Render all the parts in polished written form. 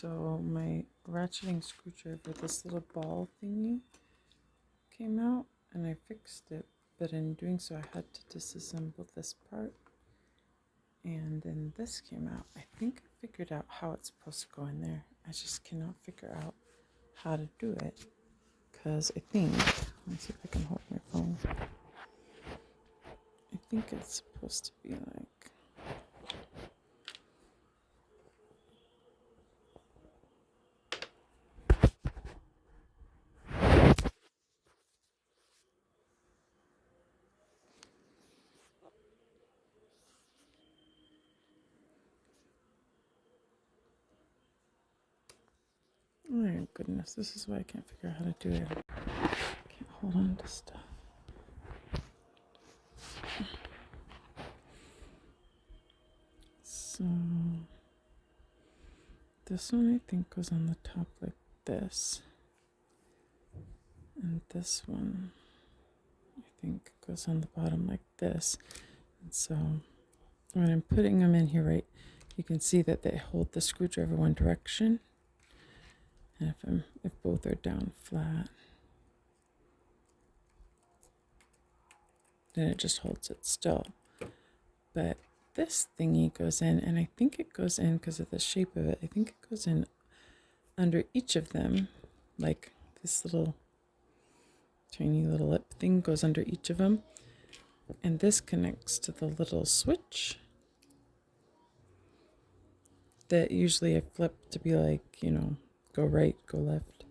So my ratcheting screwdriver, this little ball thingy came out and I fixed it, but in doing so I had to disassemble this part, and then this came out. I think I figured out how it's supposed to go in there. I just cannot figure out how to do it, because I think, let me see if I can hold my phone. I think it's supposed to be like, oh my goodness, this is why I can't figure out how to do it. I can't hold on to stuff. So this one I think goes on the top like this, and this one I think goes on the bottom like this. And so when I'm putting them in here, right, you can see that they hold the screwdriver one direction, and if both are down flat, then it just holds it still. But this thingy goes in, and I think it goes in because of the shape of it. I think it goes in under each of them, like this little tiny little lip thing goes under each of them, and this connects to the little switch that usually I flip to be like, go right, go left,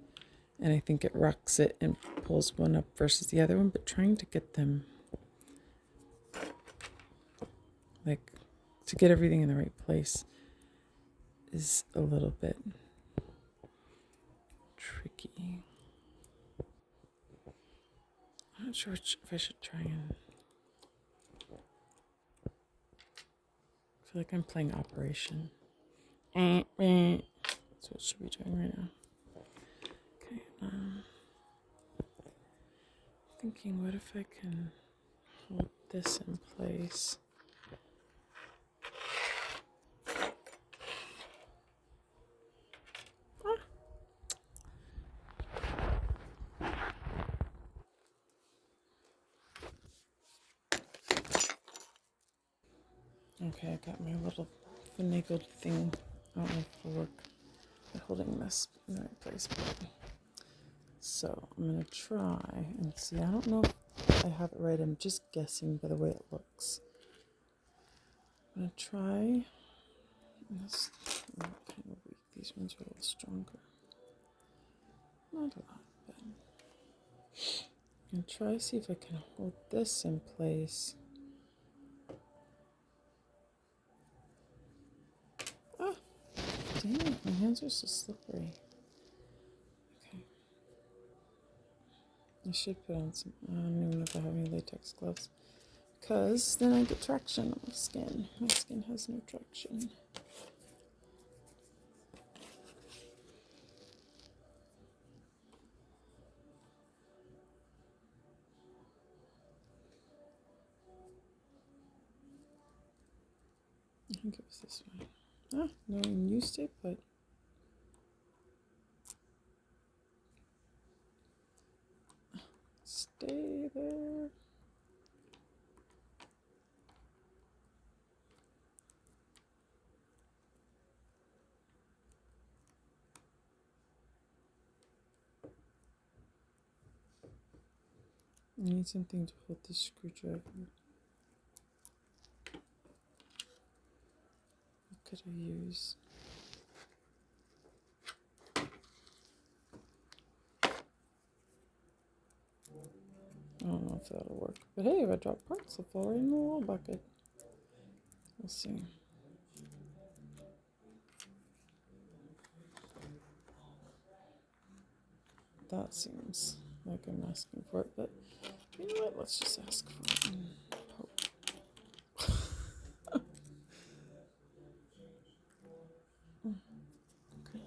and I think it rocks it and pulls one up versus the other one. But trying to get them, like, to get everything in the right place is a little bit tricky. I'm not sure if I should try and, I feel like I'm playing Operation. That's what should be doing right now. Okay, thinking, what if I can hold this in place? Okay, I got my little finagled thing. I don't know if it'll work at holding this in the right place. So I'm going to try and see. I don't know if I have it right. I'm just guessing by the way it looks. I'm going to try. This kind of weak. These ones are a little stronger. Not a lot, but I'm going to try see if I can hold this in place. Ah, dang it, my hands are so slippery. Okay. I should put on some, I don't even know if I have any latex gloves, because then I get traction on my skin. My skin has no traction. I think it was this way. Ah, no one used it, but stay there. I need something to hold the screwdriver. What could I use? I don't know if that'll work. But hey, if I drop parts, they'll fall right in the wall bucket. We'll see. That seems like I'm asking for it, but you know what? Let's just ask for it and hope. Okay.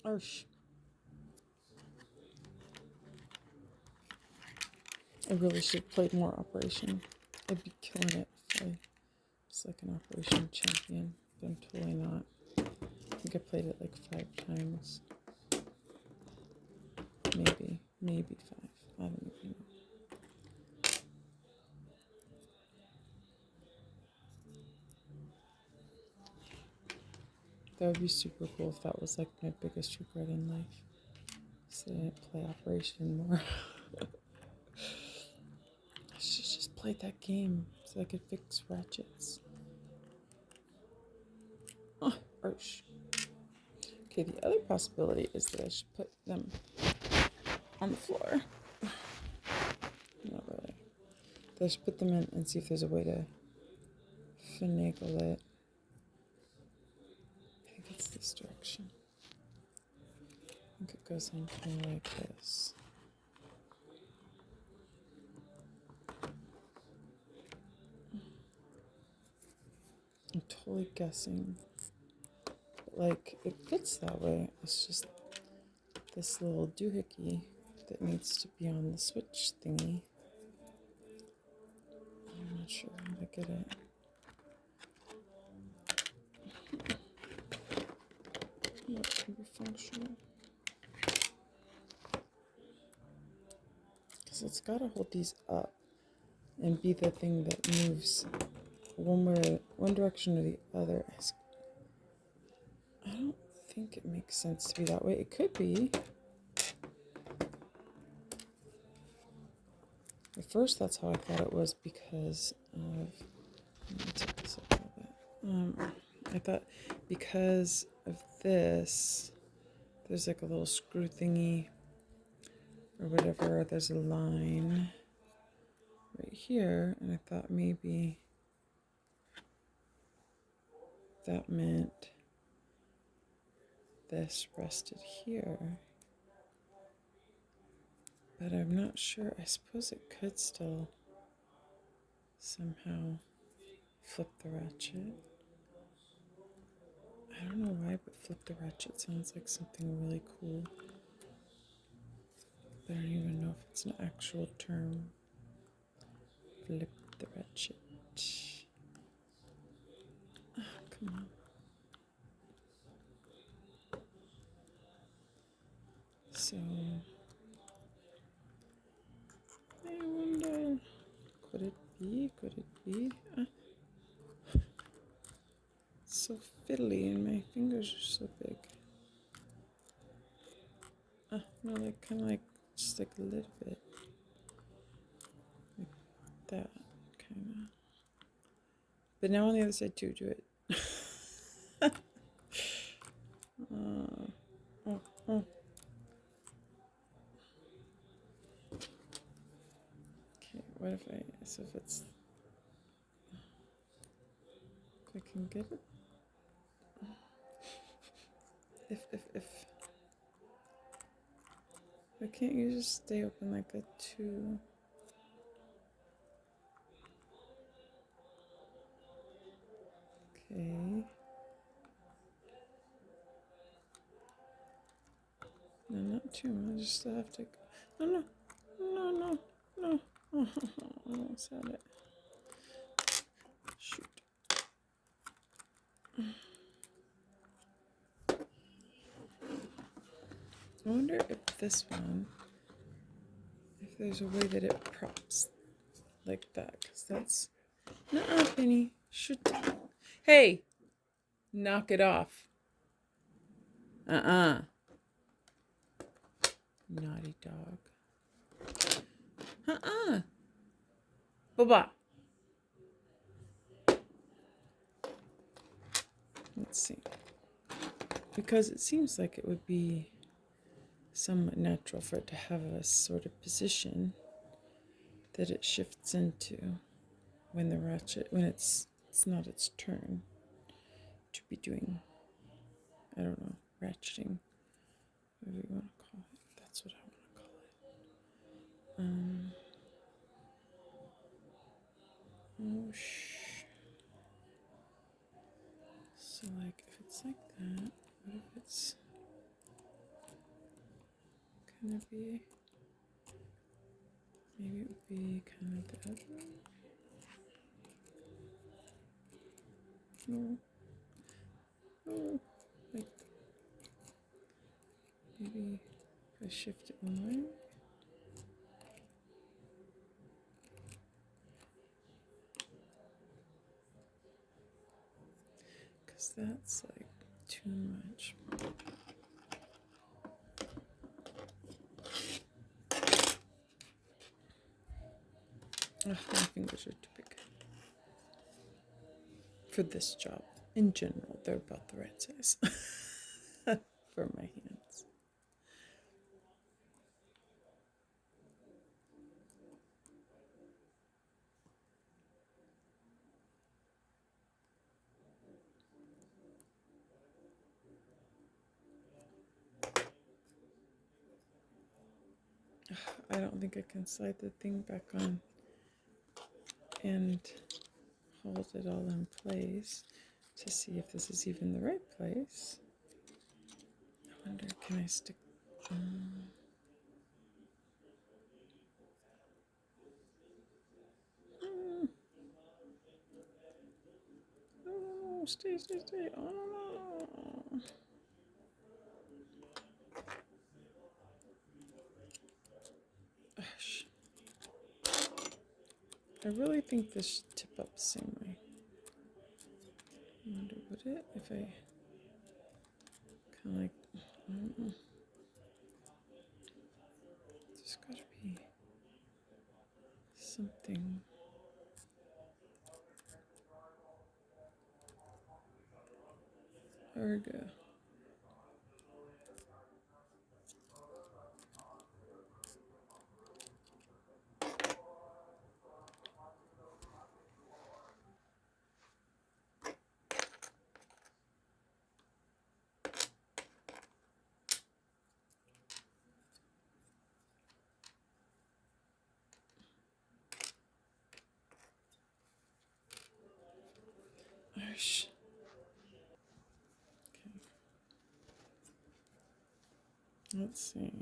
Arsh. I really should have played more Operation. I'd be killing it if I was like an Operation champion, but I'm totally not. I think I played it like 5 times. Maybe 5. I don't even know. That would be super cool if that was like my biggest regret in life. So I didn't play Operation more. I should just played that game so I could fix ratchets. Oh, arsh. Okay, the other possibility is that I should put them on the floor. Not really. That I should put them in and see if there's a way to finagle it. I think it's this direction. I think it goes in kind of like this. I'm totally guessing. But like, it fits that way. It's just this little doohickey that needs to be on the switch thingy. I'm not sure how to get it. That can be functional. Because it's got to hold these up and be the thing that moves one direction or the other. I don't think it makes sense to be that way. It could be. At first, that's how I thought it was because of. Let me take this up a little bit. I thought because of this, there's like a little screw thingy or whatever. There's a line right here, and I thought maybe that meant this rested here. But I'm not sure. I suppose it could still somehow flip the ratchet. I don't know why, but flip the ratchet sounds like something really cool. But I don't even know if it's an actual term. Flip the ratchet. Oh, come on. So, I wonder, could it be? It's so fiddly and my fingers are so big. No, like kind of like, just like a little bit. Like that, kind of. But now on the other side too, do it. Okay, what if it's, if I can get it? If. Why can't you just stay open like that too? Okay. No, not too much. I still have to. No. Oh, I almost had it. Shoot. I wonder if this one, if there's a way that it props like that, because that's. Nuh-uh, Penny. Shoot. Hey! Knock it off. Naughty dog. Baba. Let's see. Because it seems like it would be somewhat natural for it to have a sort of position that it shifts into when the ratchet, when it's not its turn to be doing, I don't know, ratcheting, whatever you want to call it. That's what I want to call it. So like if it's like that, what if it's gonna be? Maybe it would be kind of the other. No. Oh, like maybe if I shift it one way. Because that's like too much. Ugh, my fingers are too big for this job. In general, they're about the right size for my hands. I don't think I can slide the thing back on and hold it all in place to see if this is even the right place. I wonder, can I stick? Oh, stay. Oh, no. Gosh. I really think this should tip up the same way. I wonder, would it if I kind of like, I don't know. There's got to be something. There we go. Gosh. Okay. Let's see.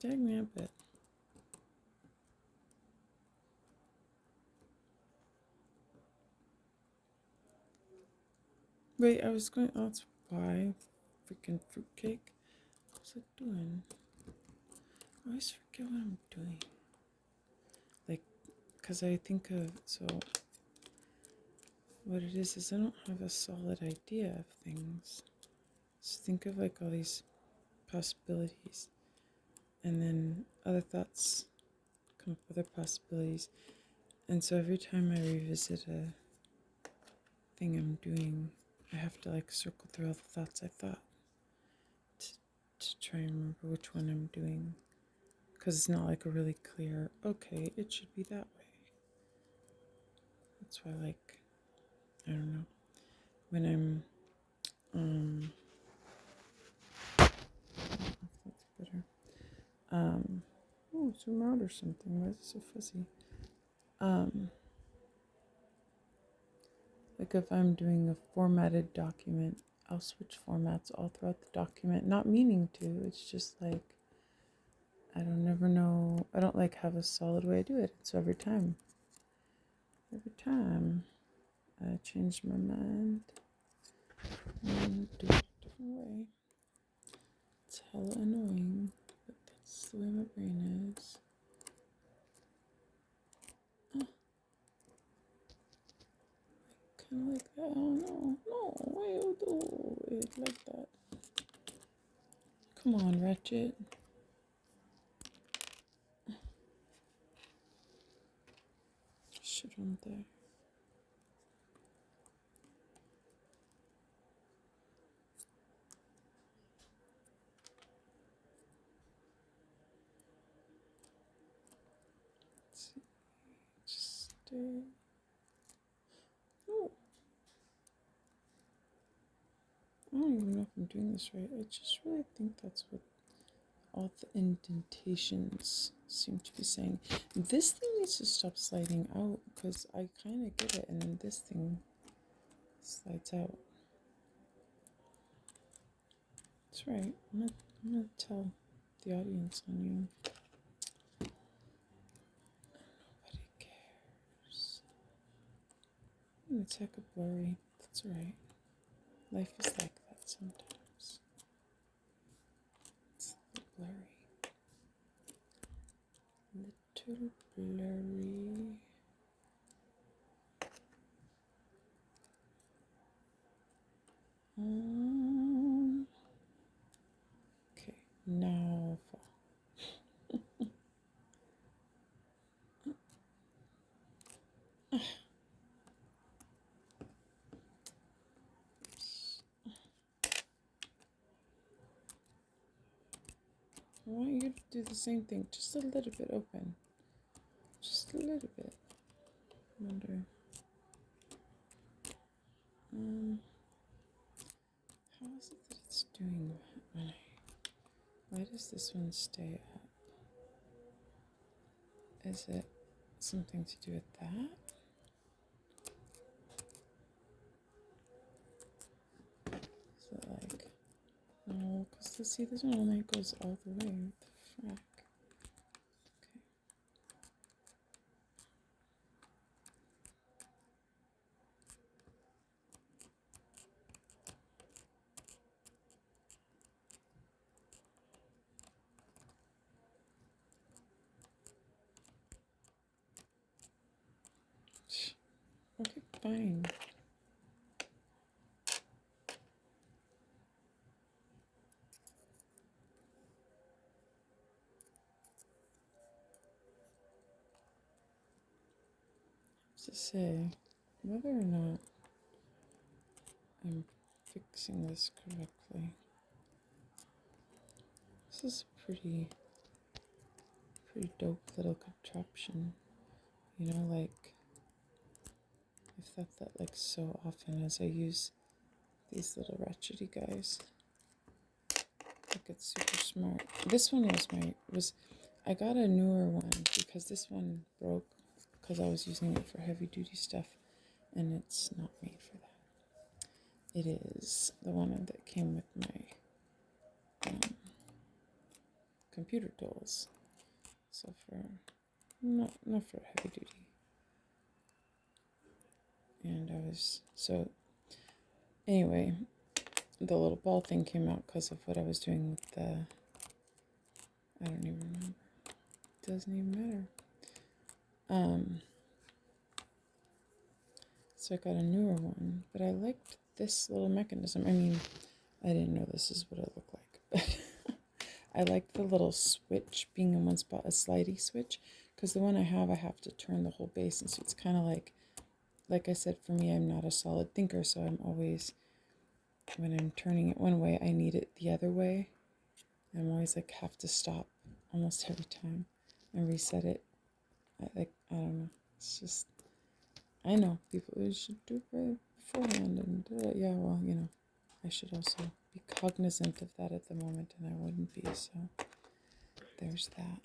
Dang nabbit. Wait, I was going. Oh, that's why. Freaking fruitcake. What's it doing? I always forget what I'm doing. Like, because I think of. So, what it is I don't have a solid idea of things. So, think of like all these possibilities. And then other thoughts come up with other possibilities. And so, every time I revisit a thing I'm doing, I have to like circle through all the thoughts I thought to try and remember which one I'm doing, because it's not like a really clear, okay, it should be that way. That's why, like, I don't know, when I'm I don't know if that's better, oh, zoom out or something. Why is it so fuzzy? Like if I'm doing a formatted document, I'll switch formats all throughout the document, not meaning to. It's just like I don't never know. I don't like have a solid way to do it. So every time I change my mind and do it a different way. It's hella annoying, but that's the way my brain is. Kind of like that. Oh no, wait, do it like that. Come on, Ratchet. Shit on there. Just stay. Oh. I don't even know if I'm doing this right. I just really think that's what all the indentations seem to be saying. This thing needs to stop sliding out because I kind of get it, and then this thing slides out. That's right. I'm gonna tell the audience on you. Nobody cares. It's heck of blurry. That's alright. Life is like that sometimes. It's a little blurry. Little blurry. Okay, now fall. I want you to do the same thing, just a little bit open. Just a little bit. I wonder. How is it that it's doing that? Why does this one stay up? Is it something to do with that? Is it like, no, because see, this one only goes all the way. What the frack? Okay, fine. To say whether or not I'm fixing this correctly. This is a pretty dope little contraption. You know, like I've thought that like so often as I use these little ratchety guys. Like it's super smart. This one I got a newer one because this one broke because I was using it for heavy duty stuff, and it's not made for that. It is the one that came with my computer tools. So for not for heavy duty. And anyway, the little ball thing came out because of what I was doing with I don't even remember. It doesn't even matter. So I got a newer one, but I liked this little mechanism. I mean, I didn't know this is what it looked like, but I liked the little switch being in one spot, a slidey switch, because the one I have to turn the whole base, and so it's kind of like I said, for me, I'm not a solid thinker, so I'm always, when I'm turning it one way, I need it the other way. I'm always like have to stop almost every time and reset it. I don't know. It's just, I know people should do it right beforehand, and yeah, well, you know, I should also be cognizant of that at the moment, and I wouldn't be, so there's that.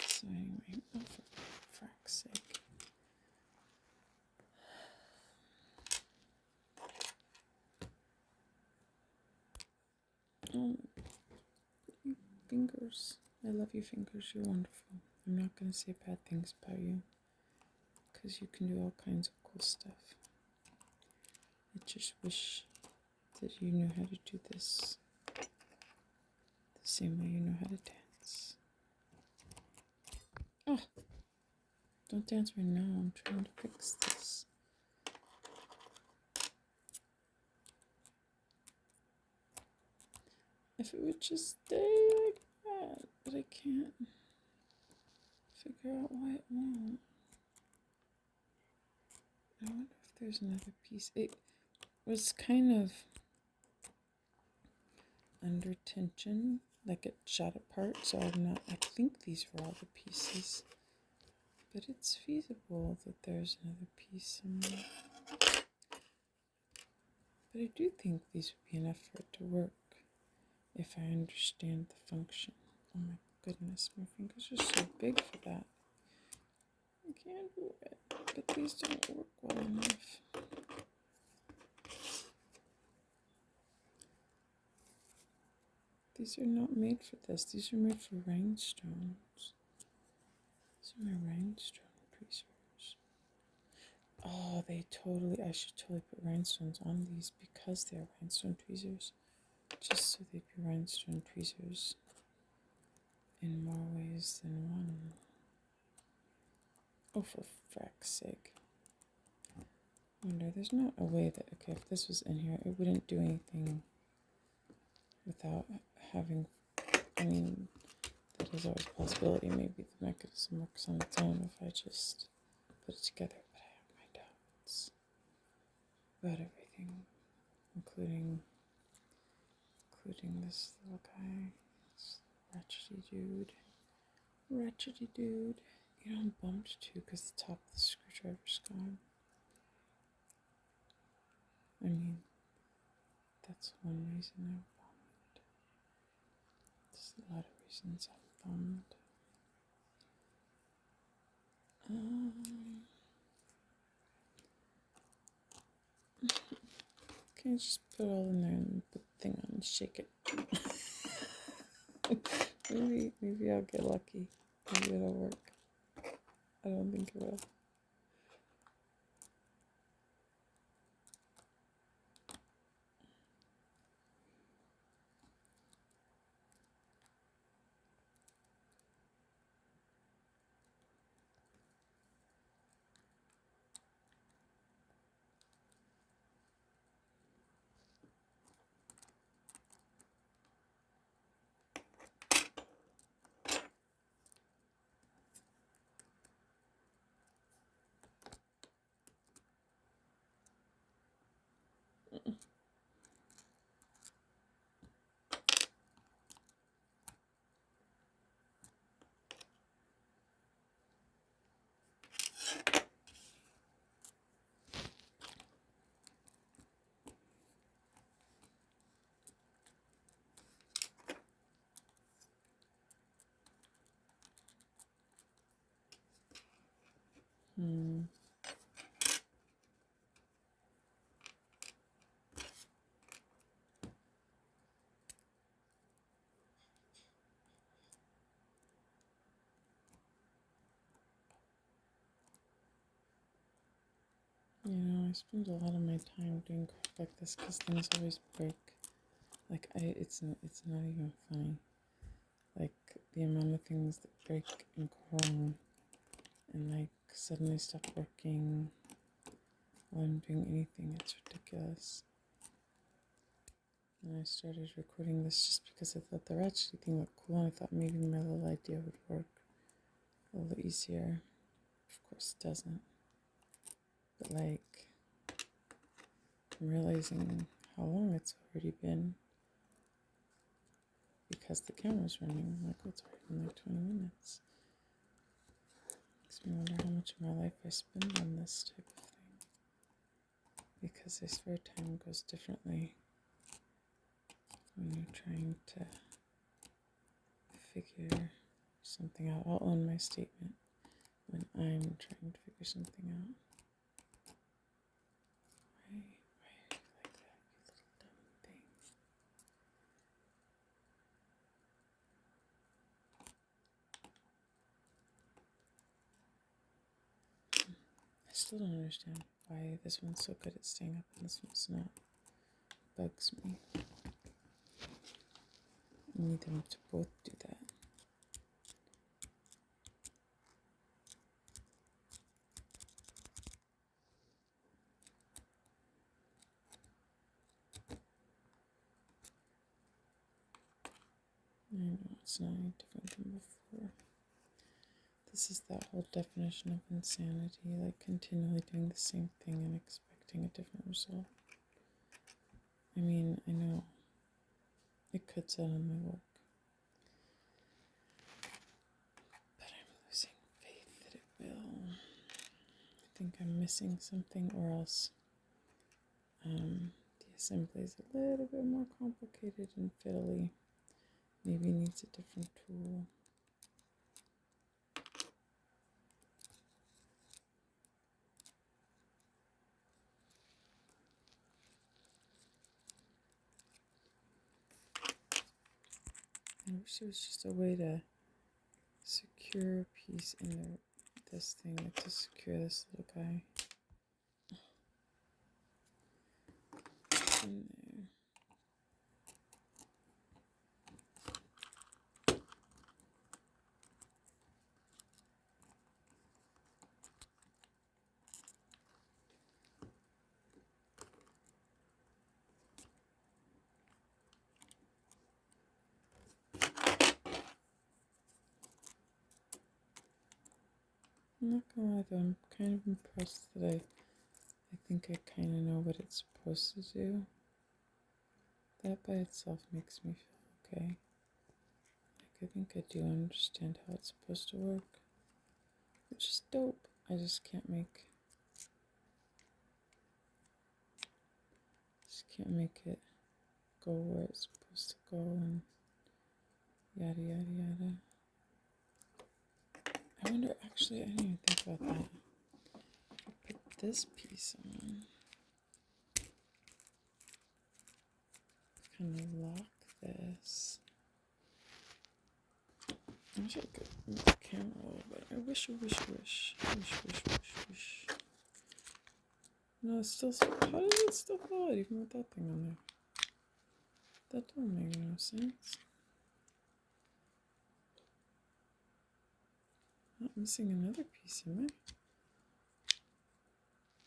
So anyway, oh, for frack's sake. Fingers. I love you, fingers. You're wonderful. I'm not going to say bad things about you because you can do all kinds of cool stuff. I just wish that you knew how to do this the same way you know how to dance. Oh, don't dance right now. I'm trying to fix this. If it would just stay like that, but I can't figure out why it won't. I wonder if there's another piece. It was kind of under tension like it shot apart, so I'm not, I think these were all the pieces, but it's feasible that there's another piece somewhere. But I do think these would be enough for it to work if I understand the function. Oh my goodness, my fingers are so big for that. I can't do it, but these don't work well enough. These are not made for this. These are made for rhinestones. These are my rhinestone tweezers. Oh, I should totally put rhinestones on these because they're rhinestone tweezers. Just so they'd be rhinestone tweezers in more ways than one. Oh, for frack's sake. I wonder, there's not a way that, okay, if this was in here, it wouldn't do anything without having, I mean, that is always a possibility. Maybe the mechanism works on its own if I just put it together, but I have my doubts about everything, including this little guy, this ratchety dude. Ratchety dude. You know, I'm bummed too because the top of the screwdriver's gone. I mean, that's one reason I'm bummed. There's a lot of reasons I'm bummed. Can I just put it all in there and put the thing on and shake it? maybe I'll get lucky. Maybe it'll work. I don't think it will. You know, I spend a lot of my time doing crap like this because things always break. Like, it's not even funny. Like, the amount of things that break and go wrong and, like, suddenly stop working while I'm doing anything. It's ridiculous. And I started recording this just because I thought the ratchet thing looked cool and I thought maybe my little idea would work a little easier. Of course it doesn't. But, like, I'm realizing how long it's already been because the camera's running. I'm like, oh, it's already been like 20 minutes. Makes me wonder how much of my life I spend on this type of thing. Because I swear time goes differently when you're trying to figure something out. I'll own my statement when I'm trying to figure something out. Why are you like that, you little dumb thing? I still don't understand why this one's so good at staying up and this one's not. Bugs me. I need them to both do that. I know it's not any different than before. This is that whole definition of insanity, like continually doing the same thing and expecting a different result. I mean, I know it could suddenly work, think I'm missing something, or else the assembly is a little bit more complicated and fiddly. Maybe needs a different tool. I wish there was just a way to secure a piece in this thing, like to secure this little guy in there. I'm not gonna lie though, I'm kind of impressed that I think I kind of know what it's supposed to do. That by itself makes me feel okay. Like, I think I do understand how it's supposed to work, which is dope. I just can't make it go where it's supposed to go, and yada yada yada. I wonder, actually, I didn't even think about that. Put this piece on. Kind of lock this. I wish I could move the camera a little bit. I wish. No, it's still. How does it still fall out even with that thing on there? That don't make no sense. Not missing another piece, am I?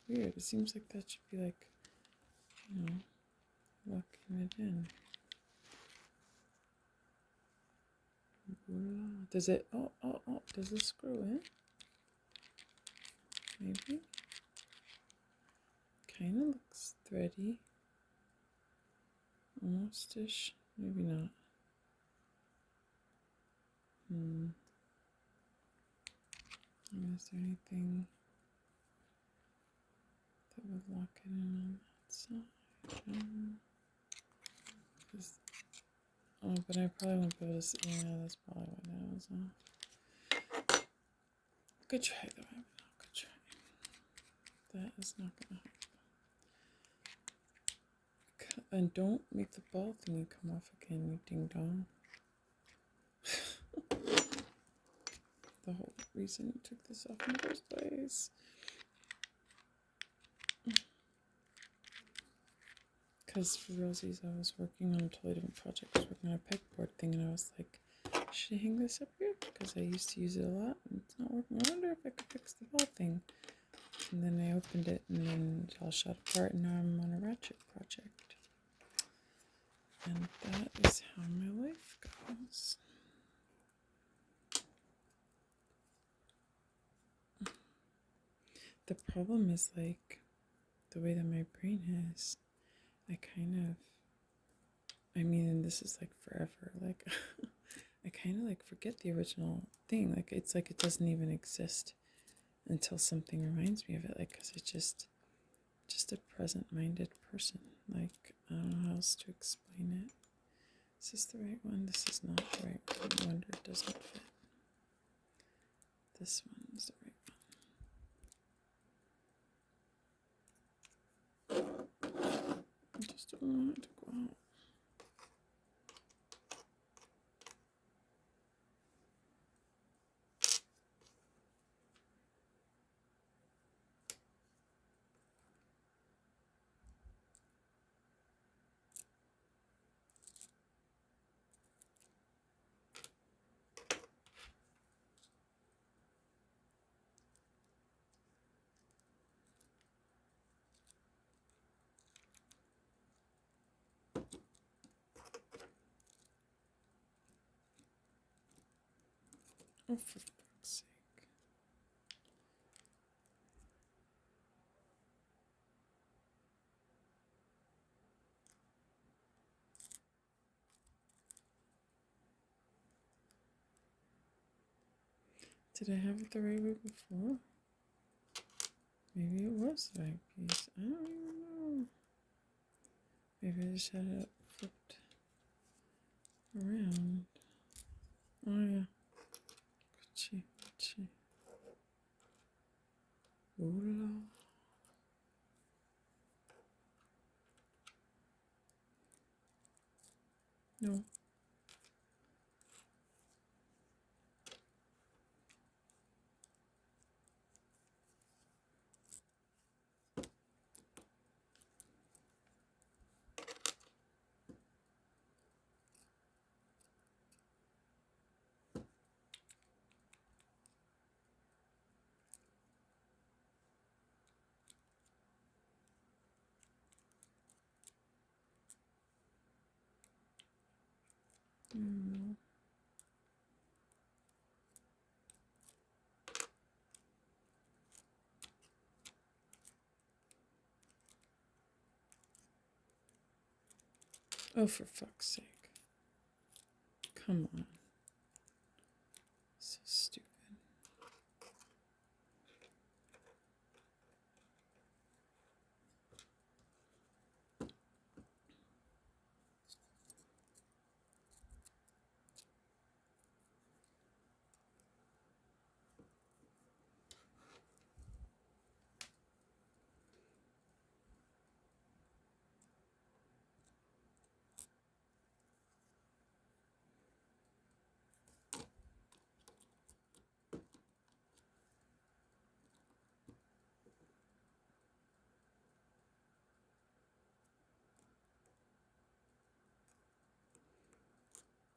Weird. It seems like that should be like, you know, locking it in. Does it? Oh! Does it screw in? Maybe. Kind of looks thready. Almost-ish. Maybe not. Is there anything that would lock it in on that side? Oh, but I probably won't be able to see. Yeah, that's probably why that was off. Good try, though. Good try. That is not gonna help. And don't make the ball thingy come off again, you ding dong. The whole reason you took this off in the first place. Because for realsies, I was working on a totally different project. I was working on a pegboard thing, and I was like, should I hang this up here? Because I used to use it a lot, and it's not working. I wonder if I could fix the ball thing. And then I opened it, and then it all shot apart, and now I'm on a Rachet project. And that is how my life goes. The problem is, like, the way that my brain is, I mean, and this is like forever, like, I kind of like forget the original thing. Like, it's like it doesn't even exist until something reminds me of it. Like, because it's just a present-minded person. Like, I don't know how else to explain it. Is this the right one? This is not the right one. No wonder it doesn't fit. This one is the right one. I just don't want it to go out. Oh, for fuck's sake. Did I have it the right way before? Maybe it was the right piece. I don't even know. Maybe I just had it flipped around. Oh yeah. Gucci, Gucci. Ooh. No. Mm. Oh, for fuck's sake. Come on. So stupid.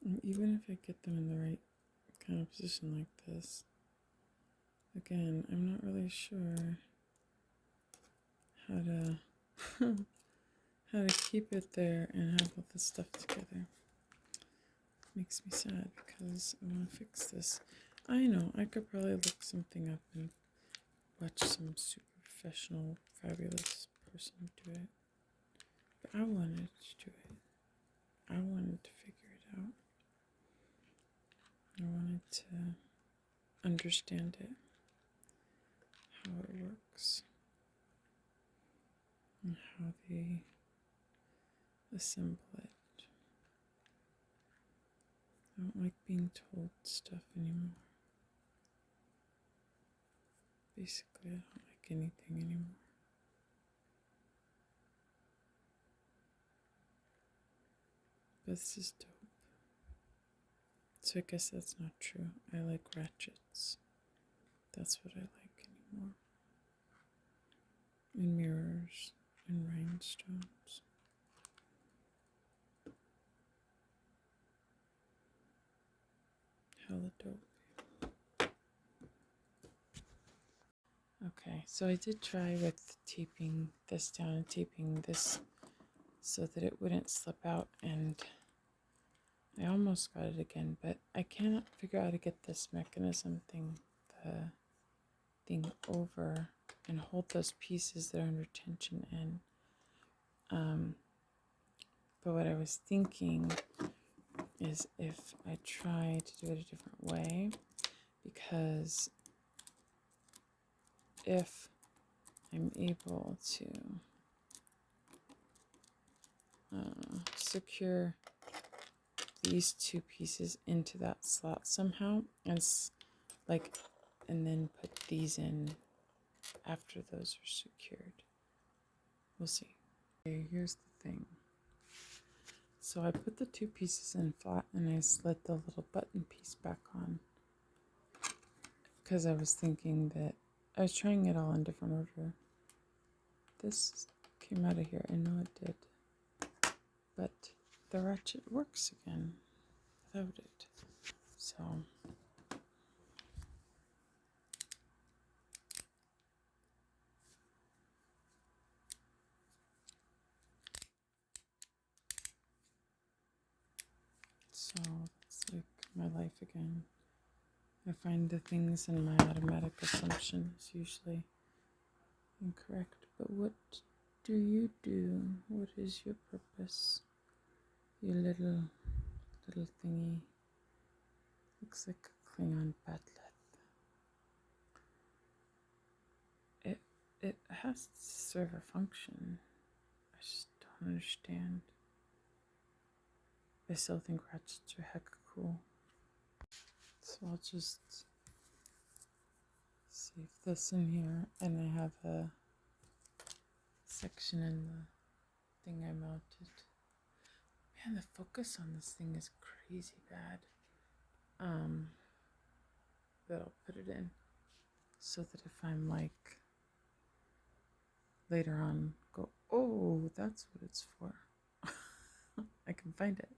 And even if I get them in the right kind of position like this, again, I'm not really sure how to how to keep it there and have all this stuff together. Makes me sad because I want to fix this. I know I could probably look something up and watch some super professional, fabulous person do it, but I wanted to do it. I wanted to figure it out. I wanted to understand it, how it works, and how they assemble it. I don't like being told stuff anymore. Basically, I don't like anything anymore. But this is dope. So I guess that's not true. I like ratchets. That's what I like anymore. And mirrors and rhinestones. Hella dope. Okay, so I did try with taping this down and taping this so that it wouldn't slip out, and I almost got it again, but I cannot figure out how to get this mechanism thing, the thing over and hold those pieces that are under tension in. But what I was thinking is if I try to do it a different way, because if I'm able to secure these two pieces into that slot somehow, and and then put these in after those are secured. We'll see. Okay, here's the thing. So I put the two pieces in flat and I slid the little button piece back on because I was thinking that I was trying it all in different order. This came out of here, I know it did, but the ratchet works again without it. So it's like my life again. I find the things in my automatic assumption is usually incorrect. But what do you do? What is your purpose? Your little thingy. Looks like a Klingon batlet. It has to serve a function. I just don't understand. I still think ratchets are hecka cool. So I'll just save this in here, and I have a section in the thing I mounted. Man, the focus on this thing is crazy bad. But I'll put it in so that if I'm like later on go, oh, that's what it's for. I can find it.